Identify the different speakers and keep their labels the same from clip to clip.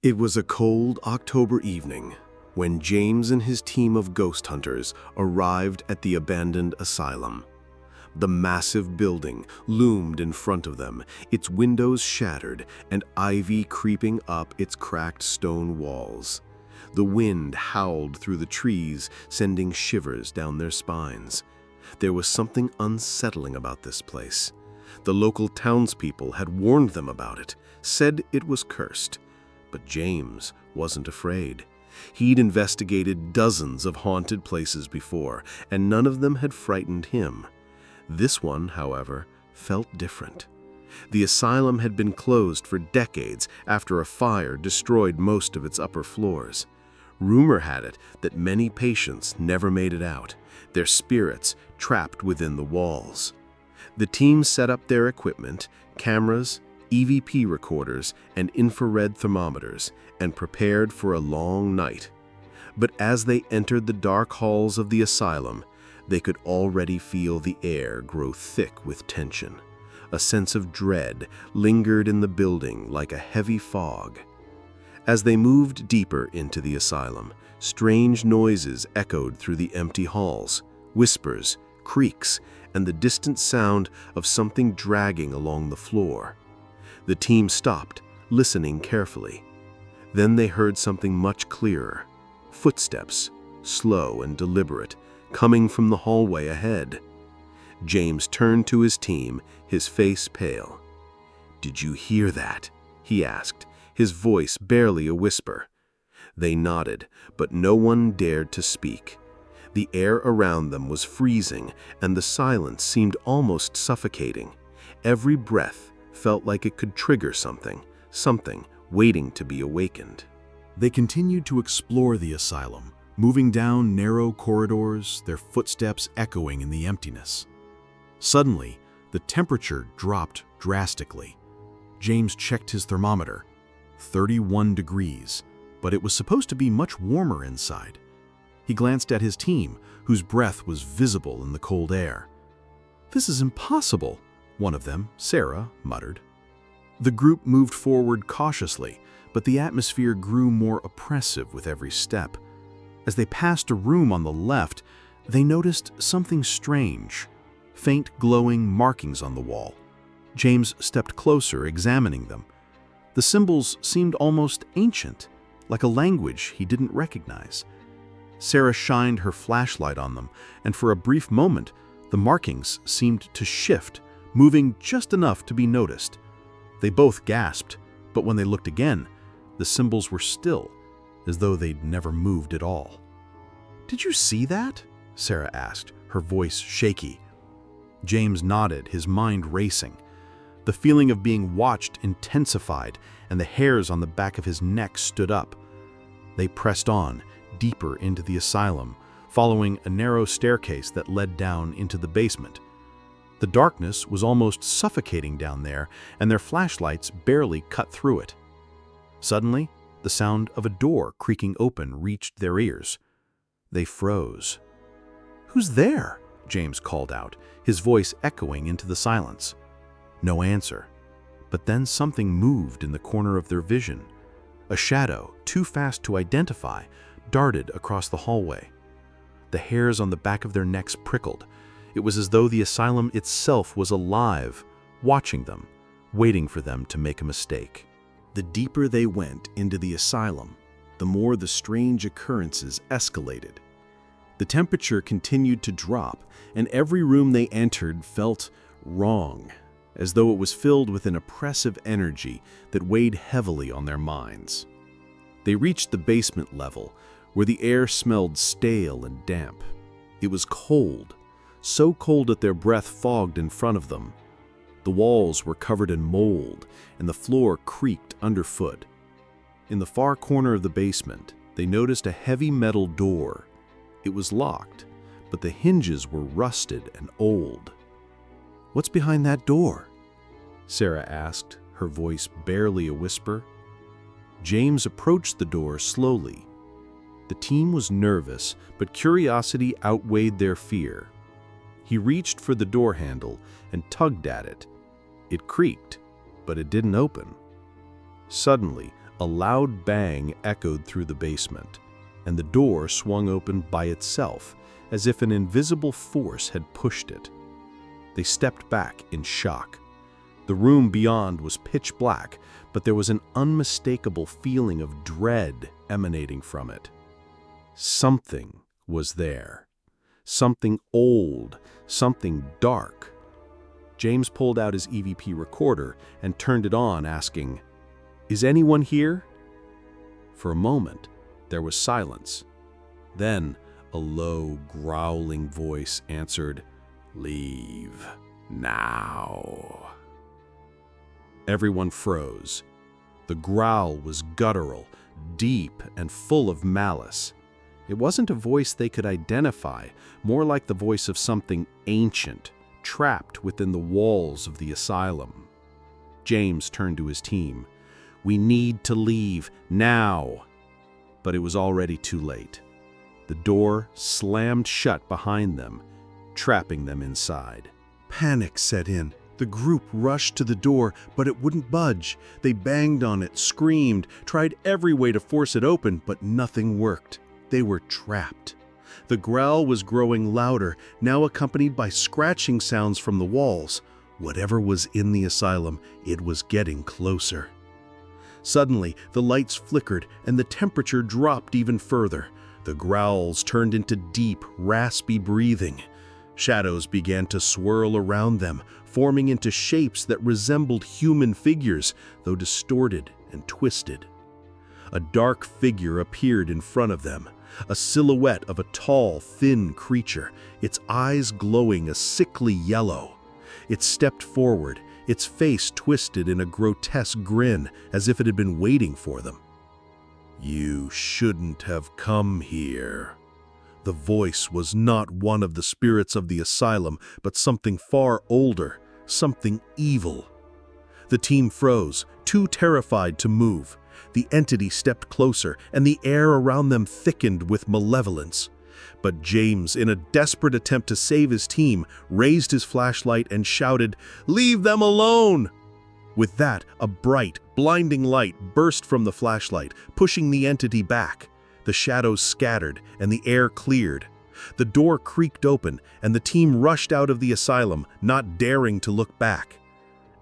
Speaker 1: It was a cold October evening when James and his team of ghost hunters arrived at the abandoned asylum. The massive building loomed in front of them, its windows shattered and ivy creeping up its cracked stone walls. The wind howled through the trees, sending shivers down their spines. There was something unsettling about this place. The local townspeople had warned them about it, said it was cursed. But James wasn't afraid. He'd investigated dozens of haunted places before, and none of them had frightened him. This one, however, felt different. The asylum had been closed for decades after a fire destroyed most of its upper floors. Rumor had it that many patients never made it out, their spirits trapped within the walls. The team set up their equipment, cameras, EVP recorders, and infrared thermometers, and prepared for a long night. But as they entered the dark halls of the asylum, they could already feel the air grow thick with tension. A sense of dread lingered in the building like a heavy fog. As they moved deeper into the asylum, strange noises echoed through the empty halls, whispers, creaks, and the distant sound of something dragging along the floor. The team stopped, listening carefully. Then they heard something much clearer. Footsteps, slow and deliberate, coming from the hallway ahead. James turned to his team, his face pale. "Did you hear that?" he asked, his voice barely a whisper. They nodded, but no one dared to speak. The air around them was freezing, and the silence seemed almost suffocating. Every breath felt like it could trigger something waiting to be awakened.
Speaker 2: They continued to explore the asylum, moving down narrow corridors, their footsteps echoing in the emptiness. Suddenly, the temperature dropped drastically. James checked his thermometer. 31 degrees, but it was supposed to be much warmer inside. He glanced at his team, whose breath was visible in the cold air. "This is impossible," one of them, Sarah, muttered. The group moved forward cautiously, but the atmosphere grew more oppressive with every step. As they passed a room on the left, they noticed something strange, faint glowing markings on the wall. James stepped closer, examining them. The symbols seemed almost ancient, like a language he didn't recognize. Sarah shined her flashlight on them, and for a brief moment, the markings seemed to shift, moving just enough to be noticed. They both gasped, but when they looked again, the symbols were still, as though they'd never moved at all. "Did you see that?" Sarah asked, her voice shaky. James nodded, his mind racing. The feeling of being watched intensified, and the hairs on the back of his neck stood up. They pressed on, deeper into the asylum, following a narrow staircase that led down into the basement. The darkness was almost suffocating down there, and their flashlights barely cut through it. Suddenly, the sound of a door creaking open reached their ears. They froze. "Who's there?" James called out, his voice echoing into the silence. No answer. But then something moved in the corner of their vision. A shadow, too fast to identify, darted across the hallway. The hairs on the back of their necks prickled. It was as though the asylum itself was alive, watching them, waiting for them to make a mistake. The deeper they went into the asylum, the more the strange occurrences escalated. The temperature continued to drop, and every room they entered felt wrong, as though it was filled with an oppressive energy that weighed heavily on their minds. They reached the basement level, where the air smelled stale and damp. It was cold, so cold that their breath fogged in front of them. The walls were covered in mold, and the floor creaked underfoot. In the far corner of the basement, they noticed a heavy metal door. It was locked, but the hinges were rusted and old. "What's behind that door?" Sarah asked, her voice barely a whisper. James approached the door slowly. The team was nervous, but curiosity outweighed their fear. He reached for the door handle and tugged at it. It creaked, but it didn't open. Suddenly, A loud bang echoed through the basement, and the door swung open by itself, as if an invisible force had pushed it. They stepped back in shock. The room beyond was pitch black, but there was an unmistakable feeling of dread emanating from it. Something was there. Something old, something dark. James pulled out his EVP recorder and turned it on, asking, "Is anyone here?" For a moment, there was silence. Then, a low, growling voice answered, "Leave now." Everyone froze. The growl was guttural, deep, and full of malice. It wasn't a voice they could identify, more like the voice of something ancient, trapped within the walls of the asylum. James turned to his team. "We need to leave, now!" But it was already too late. The door slammed shut behind them, trapping them inside.
Speaker 1: Panic set in. The group rushed to the door, but it wouldn't budge. They banged on it, screamed, tried every way to force it open, but nothing worked. They were trapped. The growl was growing louder, now accompanied by scratching sounds from the walls. Whatever was in the asylum, it was getting closer. Suddenly, the lights flickered and the temperature dropped even further. The growls turned into deep, raspy breathing. Shadows began to swirl around them, forming into shapes that resembled human figures, though distorted and twisted. A dark figure appeared in front of them, a silhouette of a tall, thin creature, its eyes glowing a sickly yellow. It stepped forward, its face twisted in a grotesque grin, as if it had been waiting for them. "You shouldn't have come here." The voice was not one of the spirits of the asylum, but something far older, something evil. The team froze, too terrified to move. The entity stepped closer, and the air around them thickened with malevolence. But James, in a desperate attempt to save his team, raised his flashlight and shouted, "Leave them alone!" With that, a bright, blinding light burst from the flashlight, pushing the entity back. The shadows scattered, and the air cleared. The door creaked open, and the team rushed out of the asylum, not daring to look back.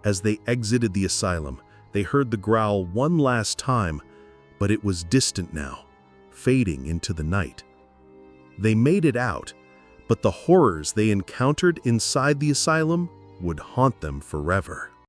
Speaker 1: As they exited the asylum, they heard the growl one last time, but it was distant now, fading into the night. They made it out, but the horrors they encountered inside the asylum would haunt them forever.